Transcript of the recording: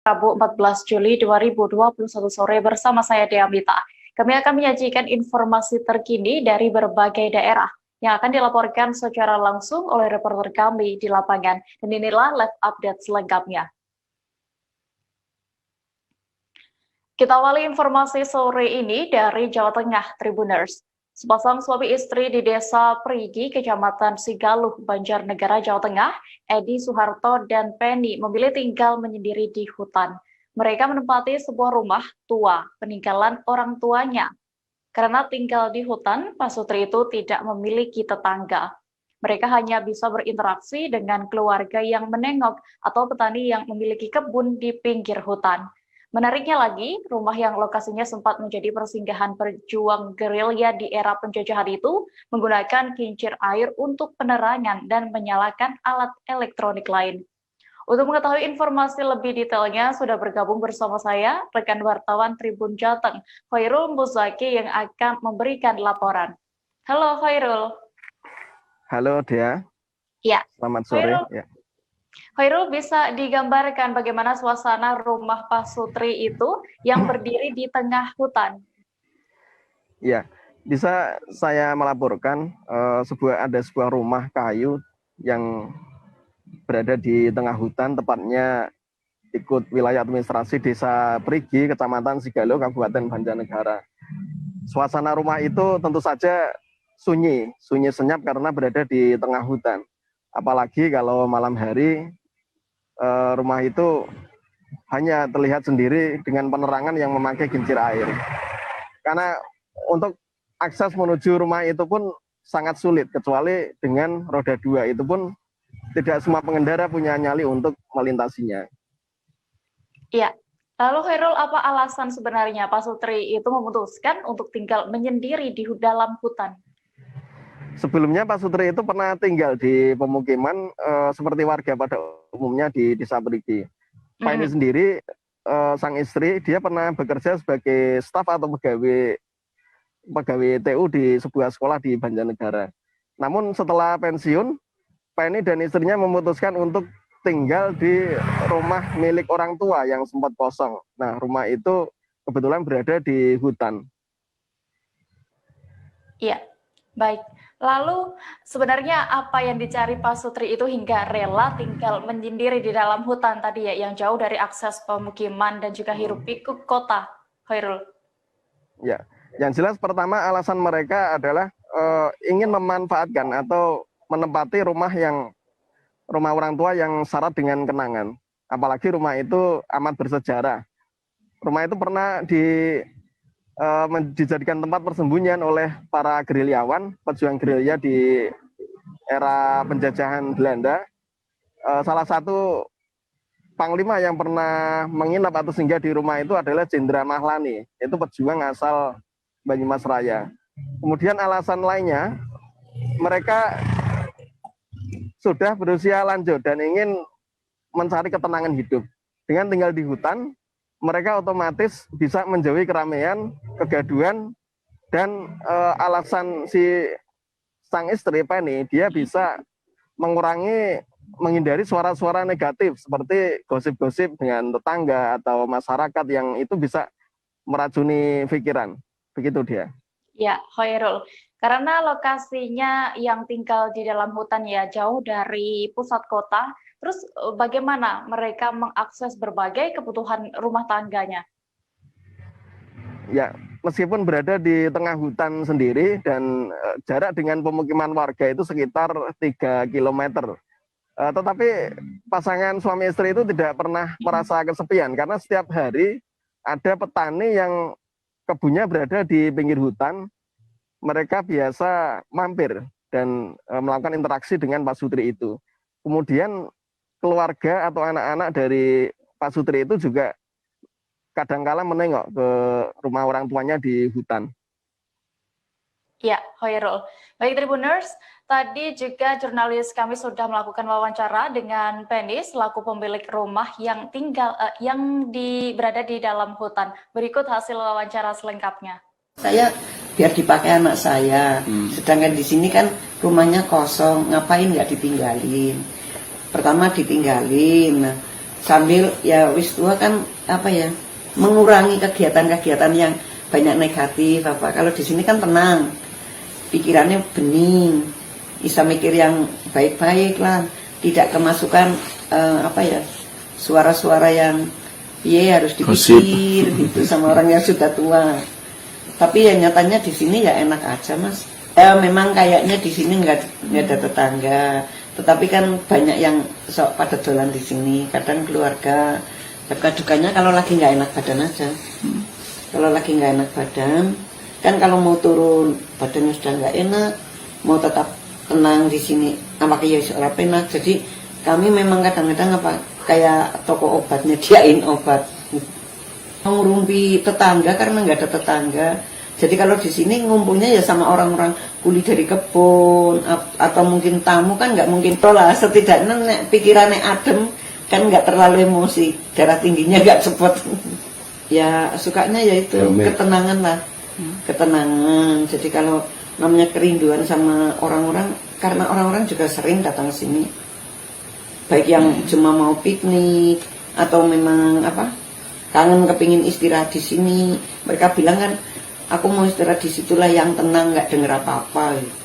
Rabu 14 Juli 2021 sore bersama saya Dea Mita. Kami akan menyajikan informasi terkini dari berbagai daerah yang akan dilaporkan secara langsung oleh reporter kami di lapangan. Dan inilah live update selengkapnya. Kita awali informasi sore ini dari Jawa Tengah, Tribuners. Sepasang suami istri di Desa Perigi, Kecamatan Sigaluh, Banjarnegara, Jawa Tengah, Edi Suharto dan Penny memilih tinggal menyendiri di hutan. Mereka menempati sebuah rumah tua, peninggalan orang tuanya. Karena tinggal di hutan, Pak Sutri itu tidak memiliki tetangga. Mereka hanya bisa berinteraksi dengan keluarga yang menengok atau petani yang memiliki kebun di pinggir hutan. Menariknya lagi, rumah yang lokasinya sempat menjadi persinggahan pejuang gerilya di era penjajahan itu menggunakan kincir air untuk penerangan dan menyalakan alat elektronik lain. Untuk mengetahui informasi lebih detailnya, sudah bergabung bersama saya, rekan wartawan Tribun Jateng, Khairul Muzaki yang akan memberikan laporan. Halo Khairul. Halo Dea. Ya. Selamat sore. Khairul, bisa digambarkan bagaimana suasana rumah Pak Sutri itu yang berdiri di tengah hutan? Ya, bisa saya melaporkan ada sebuah rumah kayu yang berada di tengah hutan, tepatnya ikut wilayah administrasi Desa Perigi, Kecamatan Sigaluh, Kabupaten Banjarnegara. Suasana rumah itu tentu saja sunyi senyap karena berada di tengah hutan. Apalagi kalau malam hari rumah itu hanya terlihat sendiri dengan penerangan yang memakai kincir air. Karena untuk akses menuju rumah itu pun sangat sulit, kecuali dengan roda dua. Itu pun tidak semua pengendara punya nyali untuk melintasinya. Iya. Lalu Khairul, apa alasan sebenarnya Pak Sutri itu memutuskan untuk tinggal menyendiri di dalam hutan? Sebelumnya Pak Sutri itu pernah tinggal di pemukiman seperti warga pada umumnya di Desa Perigi. Pak ini sendiri, sang istri, dia pernah bekerja sebagai staf atau pegawai TU di sebuah sekolah di Banjarnegara. Namun setelah pensiun, Pak ini dan istrinya memutuskan untuk tinggal di rumah milik orang tua yang sempat kosong. Nah, rumah itu kebetulan berada di hutan. Iya, baik. Lalu sebenarnya apa yang dicari Pak Sutri itu hingga rela tinggal menyendiri di dalam hutan tadi ya, yang jauh dari akses pemukiman dan juga hiruk pikuk kota, Khairul? Ya, yang jelas pertama alasan mereka adalah ingin memanfaatkan atau menempati rumah orang tua yang syarat dengan kenangan. Apalagi rumah itu amat bersejarah. Rumah itu pernah dijadikan tempat persembunyian oleh para gerilyawan, pejuang gerilya di era penjajahan Belanda. Salah satu panglima yang pernah menginap atau singgah di rumah itu adalah Jenderal Mahlani, itu pejuang asal Banyumas Raya. Kemudian alasan lainnya, mereka sudah berusia lanjut dan ingin mencari ketenangan hidup. Dengan tinggal di hutan, mereka otomatis bisa menjauhi keramaian, kegaduhan, dan alasan si sang istri Penny, dia bisa menghindari suara-suara negatif seperti gosip-gosip dengan tetangga atau masyarakat yang itu bisa meracuni pikiran. Begitu dia. Ya, Khairul. Karena lokasinya yang tinggal di dalam hutan ya jauh dari pusat kota, terus bagaimana mereka mengakses berbagai kebutuhan rumah tangganya? Ya, meskipun berada di tengah hutan sendiri dan jarak dengan pemukiman warga itu sekitar 3 km. Tetapi pasangan suami istri itu tidak pernah merasa kesepian karena setiap hari ada petani yang kebunnya berada di pinggir hutan. Mereka biasa mampir dan melakukan interaksi dengan Pak Sutri itu. Kemudian keluarga atau anak-anak dari Pak Sutri itu juga kadangkala menengok ke rumah orang tuanya di hutan. Ya, Khairul. Baik Tribuners, tadi juga jurnalis kami sudah melakukan wawancara dengan Penny selaku pemilik rumah yang berada di dalam hutan. Berikut hasil wawancara selengkapnya. Saya biar dipakai anak saya, sedangkan di sini kan rumahnya kosong, ngapain nggak ditinggalin? Pertama ditinggalin, sambil ya wis tua kan apa ya, mengurangi kegiatan-kegiatan yang banyak negatif apa. Kalau di sini kan tenang, pikirannya bening, bisa mikir yang baik-baik lah, tidak kemasukan apa ya, suara-suara yang iya harus dipikir gitu sama orang yang sudah tua. Tapi ya nyatanya di sini ya enak aja Mas. Memang kayaknya di sini nggak ada tetangga, tetapi kan banyak yang sok pada dolan di sini. Kadang keluarga, dukanya kalau lagi nggak enak badan aja. Kalau lagi nggak enak badan, kan kalau mau turun badannya sudah nggak enak, mau tetap tenang di sini, apa kayak ora enak. Jadi kami memang kadang-kadang apa kayak toko obat nyediain obat. Ngurumpi tetangga karena nggak ada tetangga. Jadi kalau di sini ngumpulnya ya sama orang-orang kuli dari kebun atau mungkin tamu kan nggak mungkin lah. Setidaknya pikirannya adem kan nggak terlalu emosi, darah tingginya nggak cepet. Ya sukanya ya itu ketenangan lah, ketenangan. Jadi kalau namanya kerinduan sama orang-orang, karena orang-orang juga sering datang ke sini, baik yang cuma mau piknik atau memang apa kangen kepingin istirahat di sini. Mereka bilang kan, aku mau istirahat di situlah yang tenang, nggak denger apa-apa. Gitu.